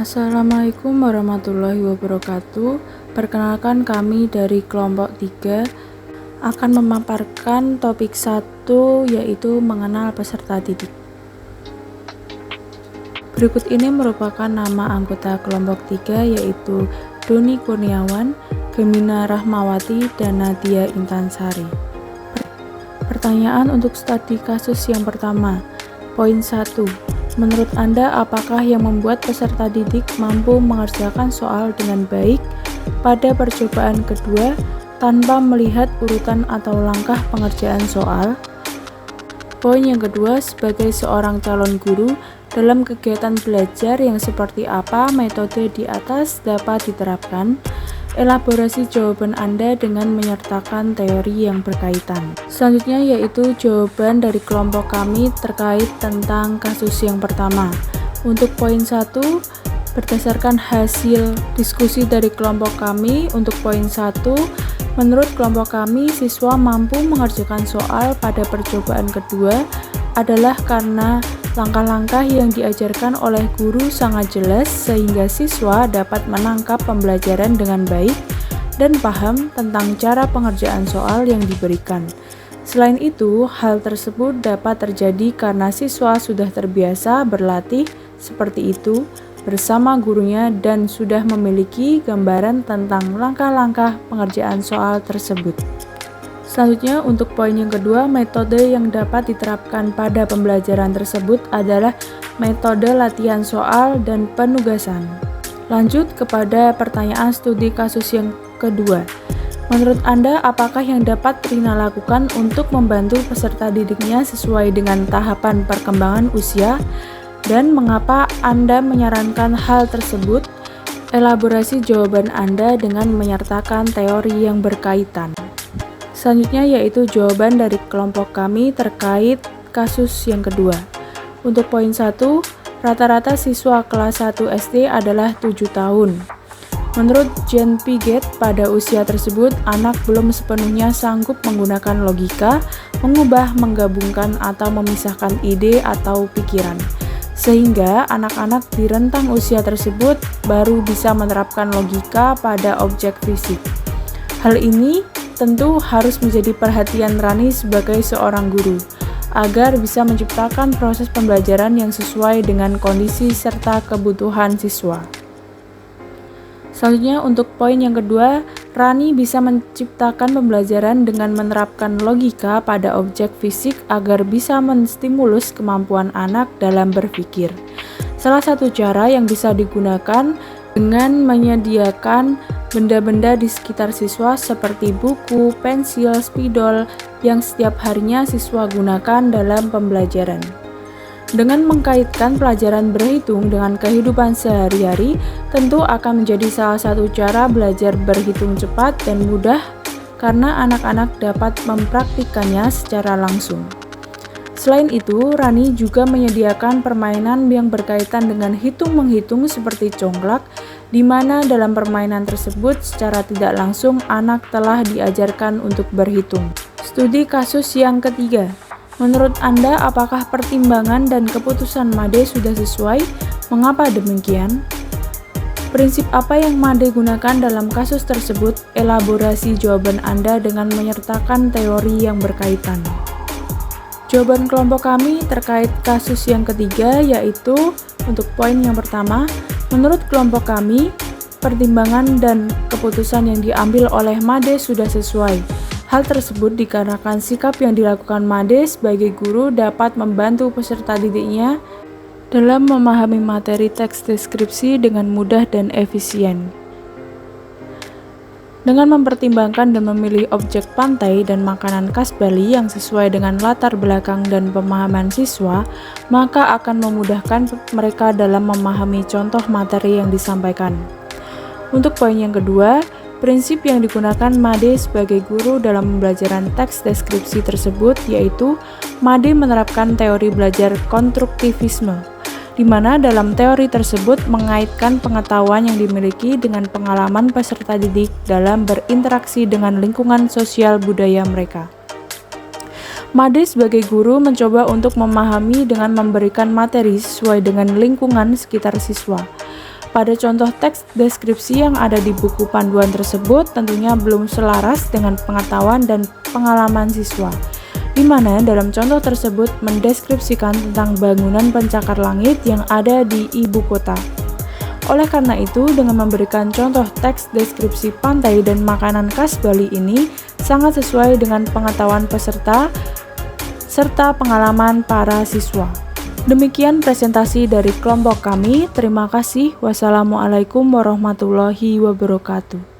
Assalamualaikum warahmatullahi wabarakatuh. Perkenalkan, kami dari kelompok 3 akan memaparkan topik 1, yaitu mengenal peserta didik. Berikut ini merupakan nama anggota kelompok 3, yaitu Doni Kurniawan, Gemina Rahmawati, dan Nadia Intansari. Pertanyaan untuk studi kasus yang pertama. Poin 1. Menurut Anda, apakah yang membuat peserta didik mampu mengerjakan soal dengan baik pada percobaan kedua tanpa melihat urutan atau langkah pengerjaan soal? Poin yang kedua, sebagai seorang calon guru, dalam kegiatan belajar yang seperti apa metode di atas dapat diterapkan? Elaborasi jawaban Anda dengan menyertakan teori yang berkaitan. Selanjutnya yaitu jawaban dari kelompok kami terkait tentang kasus yang pertama. Untuk poin 1, berdasarkan hasil diskusi dari kelompok kami, untuk poin 1, menurut kelompok kami, siswa mampu mengerjakan soal pada percobaan kedua adalah karena langkah-langkah yang diajarkan oleh guru sangat jelas sehingga siswa dapat menangkap pembelajaran dengan baik dan paham tentang cara pengerjaan soal yang diberikan. Selain itu, hal tersebut dapat terjadi karena siswa sudah terbiasa berlatih seperti itu bersama gurunya dan sudah memiliki gambaran tentang langkah-langkah pengerjaan soal tersebut. Selanjutnya, untuk poin yang kedua, metode yang dapat diterapkan pada pembelajaran tersebut adalah metode latihan soal dan penugasan. Lanjut kepada pertanyaan studi kasus yang kedua. Menurut Anda, apakah yang dapat Rina lakukan untuk membantu peserta didiknya sesuai dengan tahapan perkembangan usia, dan mengapa Anda menyarankan hal tersebut? Elaborasi jawaban Anda dengan menyertakan teori yang berkaitan. Selanjutnya yaitu jawaban dari kelompok kami terkait kasus yang kedua. Untuk poin 1, rata-rata siswa kelas 1 SD adalah 7 tahun. Menurut Jean Piaget, pada usia tersebut anak belum sepenuhnya sanggup menggunakan logika, mengubah, menggabungkan, atau memisahkan ide atau pikiran. Sehingga anak-anak di rentang usia tersebut baru bisa menerapkan logika pada objek fisik. Hal ini tentu harus menjadi perhatian Rani sebagai seorang guru, agar bisa menciptakan proses pembelajaran yang sesuai dengan kondisi serta kebutuhan siswa. Selanjutnya, untuk poin yang kedua, Rani bisa menciptakan pembelajaran dengan menerapkan logika pada objek fisik agar bisa menstimulus kemampuan anak dalam berpikir. Salah satu cara yang bisa digunakan dengan menyediakan benda-benda di sekitar siswa seperti buku, pensil, spidol yang setiap harinya siswa gunakan dalam pembelajaran. Dengan mengkaitkan pelajaran berhitung dengan kehidupan sehari-hari, tentu akan menjadi salah satu cara belajar berhitung cepat dan mudah karena anak-anak dapat mempraktikkannya secara langsung. Selain itu, Rani juga menyediakan permainan yang berkaitan dengan hitung-menghitung seperti congklak, di mana dalam permainan tersebut secara tidak langsung anak telah diajarkan untuk berhitung. Studi kasus yang ketiga. Menurut Anda, apakah pertimbangan dan keputusan Made sudah sesuai? Mengapa demikian? Prinsip apa yang Made gunakan dalam kasus tersebut? Elaborasi jawaban Anda dengan menyertakan teori yang berkaitan. Jawaban kelompok kami terkait kasus yang ketiga yaitu untuk poin yang pertama, menurut kelompok kami, pertimbangan dan keputusan yang diambil oleh Made sudah sesuai. Hal tersebut dikarenakan sikap yang dilakukan Made sebagai guru dapat membantu peserta didiknya dalam memahami materi teks deskripsi dengan mudah dan efisien. Dengan mempertimbangkan dan memilih objek pantai dan makanan khas Bali yang sesuai dengan latar belakang dan pemahaman siswa, maka akan memudahkan mereka dalam memahami contoh materi yang disampaikan. Untuk poin yang kedua, prinsip yang digunakan Made sebagai guru dalam pembelajaran teks deskripsi tersebut yaitu Made menerapkan teori belajar konstruktivisme, di mana dalam teori tersebut mengaitkan pengetahuan yang dimiliki dengan pengalaman peserta didik dalam berinteraksi dengan lingkungan sosial budaya mereka. Made sebagai guru mencoba untuk memahami dengan memberikan materi sesuai dengan lingkungan sekitar siswa. pada contoh teks deskripsi yang ada di buku panduan tersebut tentunya belum selaras dengan pengetahuan dan pengalaman siswa, di mana dalam contoh tersebut mendeskripsikan tentang bangunan pencakar langit yang ada di ibu kota. Oleh karena itu, dengan memberikan contoh teks deskripsi pantai dan makanan khas Bali ini sangat sesuai dengan pengetahuan peserta serta pengalaman para siswa. Demikian presentasi dari kelompok kami. Terima kasih. Wassalamualaikum warahmatullahi wabarakatuh.